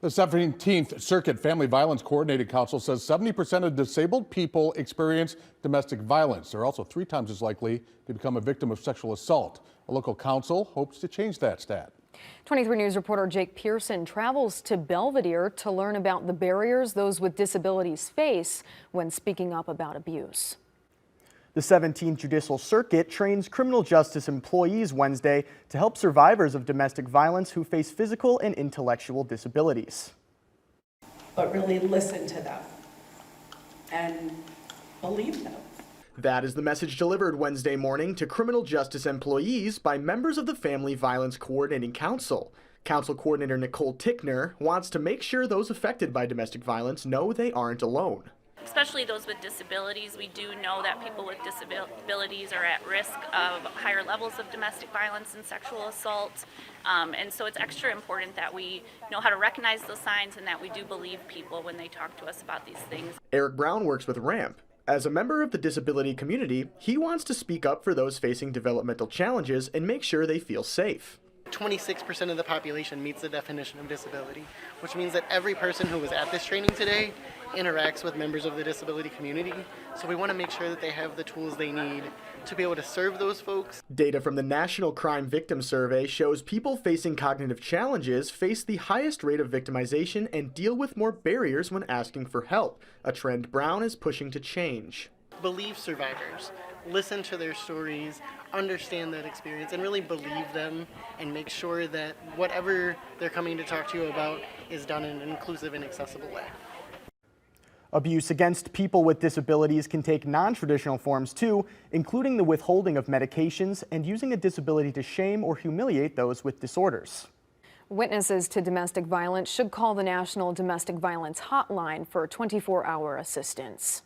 The 17th Circuit Family Violence Coordinating Council says 70% of disabled people experience domestic violence. They're also 3 times as likely to become a victim of sexual assault. A local council hopes to change that stat. 23 News reporter Jake Pearson travels to Belvedere to learn about the barriers those with disabilities face when speaking up about abuse. The 17th Judicial Circuit trains criminal justice employees Wednesday to help survivors of domestic violence who face physical and intellectual disabilities. But really listen to them and believe them. That is the message delivered Wednesday morning to criminal justice employees by members of the Family Violence Coordinating Council. Council Coordinator Nicole Tickner wants to make sure those affected by domestic violence know they aren't alone. Especially those with disabilities. We do know that people with disabilities are at risk of higher levels of domestic violence and sexual assault. And so it's extra important that we know how to recognize those signs and that we do believe people when they talk to us about these things. Eric Brown works with RAMP. As a member of the disability community, he wants to speak up for those facing developmental challenges and make sure they feel safe. 26% of the population meets the definition of disability, which means that every person who was at this training today interacts with members of the disability community. So we want to make sure that they have the tools they need to be able to serve those folks. Data from the National Crime Victim Survey shows people facing cognitive challenges face the highest rate of victimization and deal with more barriers when asking for help, a trend Brown is pushing to change. Believe survivors, listen to their stories, understand that experience, and really believe them, and make sure that whatever they're coming to talk to you about is done in an inclusive and accessible way. Abuse against people with disabilities can take non-traditional forms too, including the withholding of medications and using a disability to shame or humiliate those with disorders. Witnesses to domestic violence should call the National Domestic Violence Hotline for 24-hour assistance.